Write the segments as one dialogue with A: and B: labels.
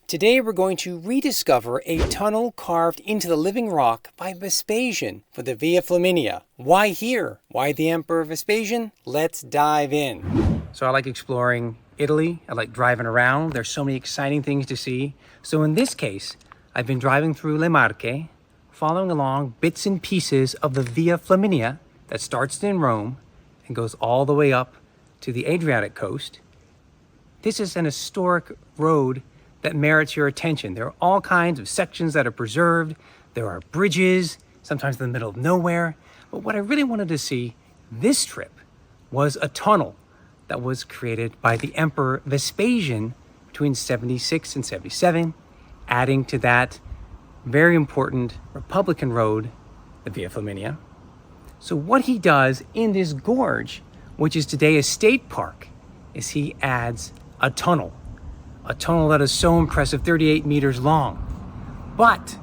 A: Today we're going to rediscover a tunnel carved into the living rock by Vespasian for the Via Flaminia. Why here? Why the Emperor Vespasian? Let's dive in. So I like exploring Italy. I like driving around. There's so many exciting things to see. So in this case, I've been driving through Le Marche, following along bits and pieces of the Via Flaminia that starts in Rome and goes all the way up to the Adriatic coast. This is an historic road that merits your attention. There are all kinds of sections that are preserved. There are bridges, sometimes in the middle of nowhere. But what I really wanted to see this trip was a tunnel that was created by the Emperor Vespasian between 76 and 77, adding to that very important Republican road, the Via Flaminia. So what he does in this gorge, which is today a state park, is he adds a tunnel that is so impressive, 38 meters long. But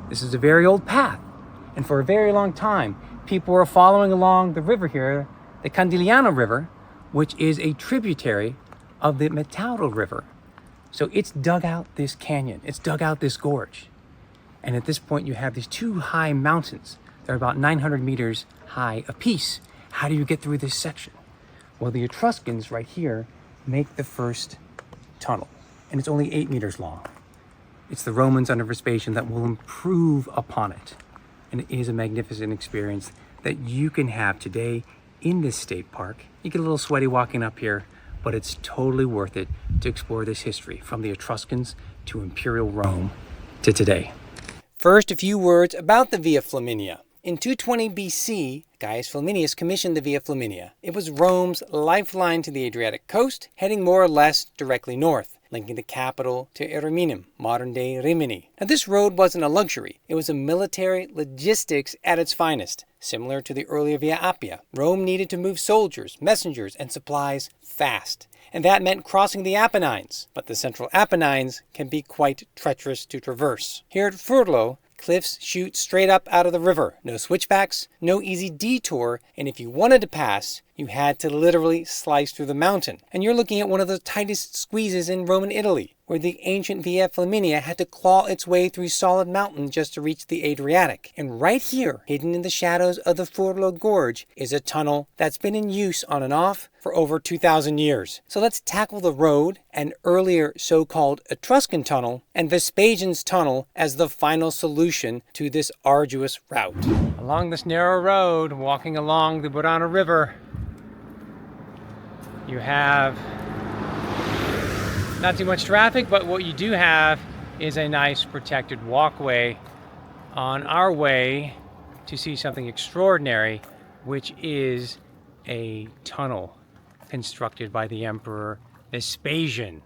A: this is a very old path, and for a very long time, people were following along the river here, the Candigliano River, which is a tributary of the Metauro River. So it's dug out this canyon, it's dug out this gorge. And at this point, you have these two high mountains. They're about 900 meters high apiece. How do you get through this section? Well, the Etruscans right here make the first tunnel, and it's only 8 meters long. It's the Romans under Vespasian that will improve upon it. And it is a magnificent experience that you can have today in this state park. You get a little sweaty walking up here, but it's totally worth it to explore this history from the Etruscans to Imperial Rome to today. First, a few words about the Via Flaminia. In 220 BC, Gaius Flaminius commissioned the Via Flaminia. It was Rome's lifeline to the Adriatic coast, heading more or less directly north, linking the capital to Ariminum, modern-day Rimini. Now, this road wasn't a luxury. It was a military logistics at its finest, similar to the earlier Via Appia. Rome needed to move soldiers, messengers, and supplies fast, and that meant crossing the Apennines. But the central Apennines can be quite treacherous to traverse. Here at Furlo, cliffs shoot straight up out of the river. No switchbacks, no easy detour, and if you wanted to pass, you had to literally slice through the mountain. And you're looking at one of the tightest squeezes in Roman Italy, where the ancient Via Flaminia had to claw its way through solid mountain just to reach the Adriatic. And right here, hidden in the shadows of the Furlo Gorge, is a tunnel that's been in use on and off for over 2,000 years. So let's tackle the road, an earlier so-called Etruscan tunnel, and Vespasian's tunnel as the final solution to this arduous route. Along this narrow road, walking along the Burano River, you have not too much traffic, but what you do have is a nice protected walkway on our way to see something extraordinary, which is a tunnel constructed by the Emperor Vespasian.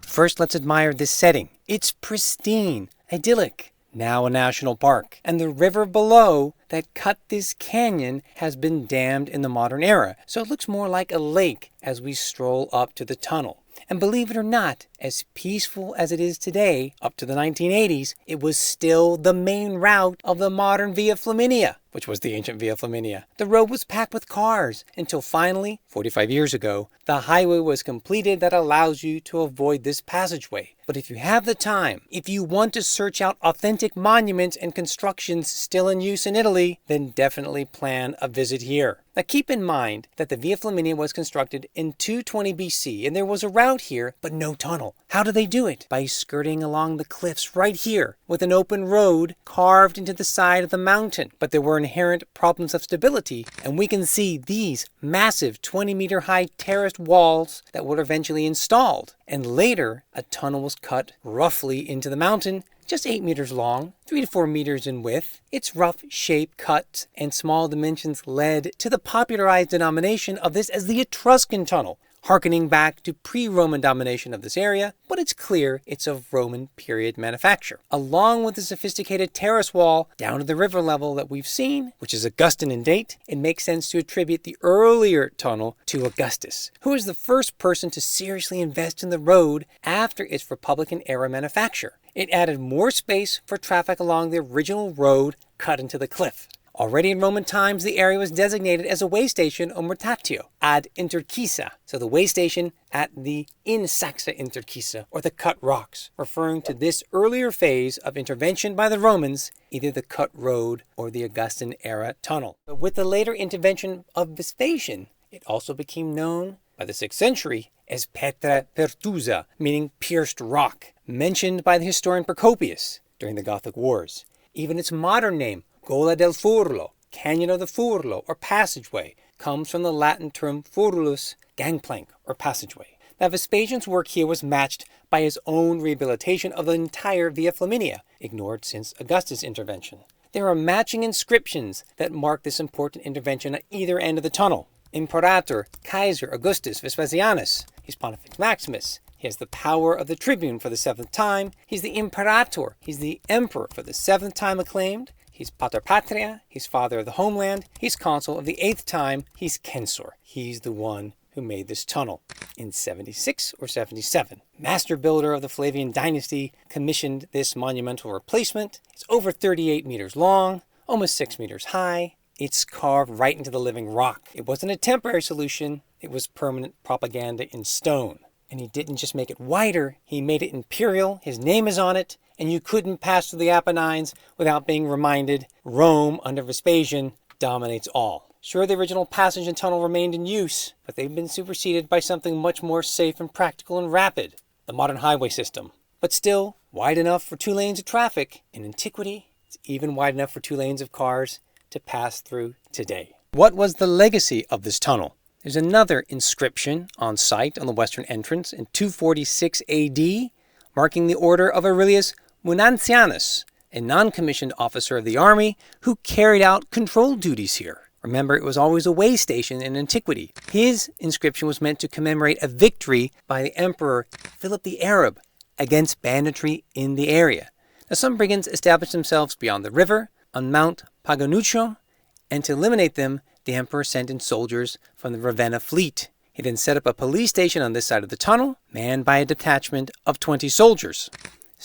A: First, let's admire this setting. It's pristine, idyllic, now a national park. And the river below that cut this canyon has been dammed in the modern era, so it looks more like a lake as we stroll up to the tunnel. And believe it or not, as peaceful as it is today, up to the 1980s, it was still the main route of the modern Via Flaminia, which was the ancient Via Flaminia. The road was packed with cars until finally, 45 years ago, the highway was completed that allows you to avoid this passageway. But if you have the time, if you want to search out authentic monuments and constructions still in use in Italy, then definitely plan a visit here. Now keep in mind that the Via Flaminia was constructed in 220 BC, and there was a route here, but no tunnel. How do they do it? By skirting along the cliffs right here, with an open road carved into the side of the mountain. But there were inherent problems of stability, and we can see these massive 20-meter high terraced walls that were eventually installed. And later, a tunnel was cut roughly into the mountain, just 8 meters long, 3 to 4 meters in width. Its rough shape, cuts, and small dimensions led to the popularized denomination of this as the Etruscan tunnel, harkening back to pre-Roman domination of this area, but it's clear it's of Roman period manufacture. Along with the sophisticated terrace wall down to the river level that we've seen, which is Augustan in date, it makes sense to attribute the earlier tunnel to Augustus, who was the first person to seriously invest in the road after its Republican era manufacture. It added more space for traffic along the original road cut into the cliff. Already in Roman times, the area was designated as a way station or mortatio ad intercissa, so the way station at the in saxa intercissa, or the cut rocks, referring to this earlier phase of intervention by the Romans, either the cut road or the Augustan era tunnel. But with the later intervention of Vespasian, it also became known by the 6th century as Petra Pertusa, meaning pierced rock, mentioned by the historian Procopius during the Gothic Wars. Even its modern name, Gola del Furlo, Canyon of the Furlo, or passageway, comes from the Latin term furulus, gangplank, or passageway. Now, Vespasian's work here was matched by his own rehabilitation of the entire Via Flaminia, ignored since Augustus' intervention. There are matching inscriptions that mark this important intervention at either end of the tunnel. Imperator, Kaiser Augustus Vespasianus, he's Pontifex Maximus. He has the power of the tribune for the 7th time. He's the imperator, he's the emperor for the 7th time acclaimed. He's pater patria, he's father of the homeland. He's consul of the 8th time. He's censor. He's the one who made this tunnel in 76 or 77. Master builder of the Flavian dynasty commissioned this monumental replacement. It's over 38 meters long, almost 6 meters high. It's carved right into the living rock. It wasn't a temporary solution. It was permanent propaganda in stone. And he didn't just make it wider, he made it imperial. His name is on it. And you couldn't pass through the Apennines without being reminded Rome, under Vespasian, dominates all. Sure, the original passage and tunnel remained in use, but they've been superseded by something much more safe and practical and rapid, the modern highway system. But still, wide enough for 2 lanes of traffic. In antiquity, it's even wide enough for 2 lanes of cars to pass through today. What was the legacy of this tunnel? There's another inscription on site on the western entrance in 246 AD, marking the order of Aurelius Munantianus, a non-commissioned officer of the army who carried out control duties here. Remember, it was always a way station in antiquity. His inscription was meant to commemorate a victory by the Emperor Philip the Arab against banditry in the area. Now, some brigands established themselves beyond the river on Mount Paganuccio, and to eliminate them, the emperor sent in soldiers from the Ravenna fleet. He then set up a police station on this side of the tunnel, manned by a detachment of 20 soldiers.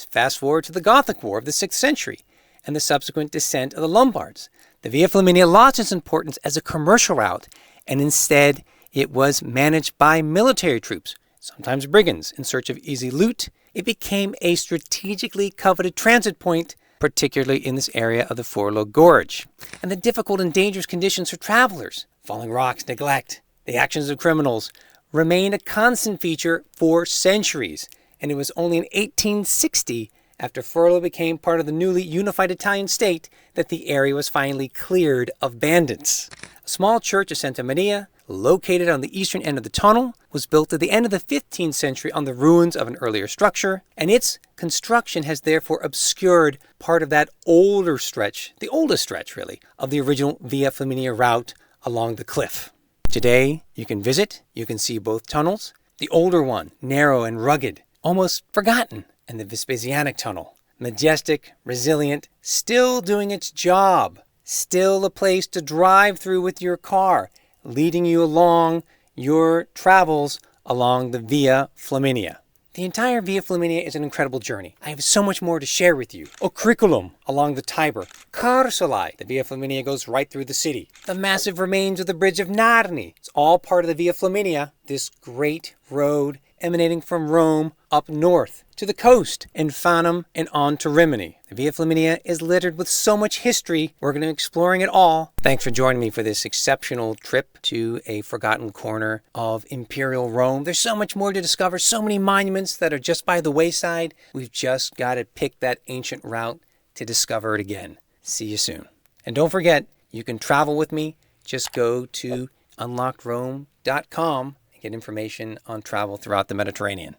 A: Fast forward to the Gothic War of the 6th century and the subsequent descent of the Lombards. The Via Flaminia lost its importance as a commercial route, and instead it was managed by military troops, sometimes brigands, in search of easy loot. It became a strategically coveted transit point, particularly in this area of the Furlo Gorge. And the difficult and dangerous conditions for travelers, falling rocks, neglect, the actions of criminals, remained a constant feature for centuries. And it was only in 1860, after Furlo became part of the newly unified Italian state, that the area was finally cleared of bandits. A small church of Santa Maria, located on the eastern end of the tunnel, was built at the end of the 15th century on the ruins of an earlier structure, and its construction has therefore obscured part of that older stretch, the oldest stretch really, of the original Via Flaminia route along the cliff. Today, you can visit, you can see both tunnels, the older one, narrow and rugged, almost forgotten, and the Vespasianic tunnel, majestic, resilient, still doing its job, still a place to drive through with your car, leading you along your travels along the Via Flaminia. The entire Via Flaminia is an incredible journey. I have so much more to share with you. Ocriculum along the Tiber. Carceri, the Via Flaminia goes right through the city. The massive remains of the Bridge of Narni. It's all part of the Via Flaminia, this great road emanating from Rome up north to the coast in Fanum and on to Rimini. The Via Flaminia is littered with so much history. We're going to be exploring it all. Thanks for joining me for this exceptional trip to a forgotten corner of Imperial Rome. There's so much more to discover, so many monuments that are just by the wayside. We've just got to pick that ancient route to discover it again. See you soon. And don't forget, you can travel with me. Just go to unlockedrome.com. Get information on travel throughout the Mediterranean.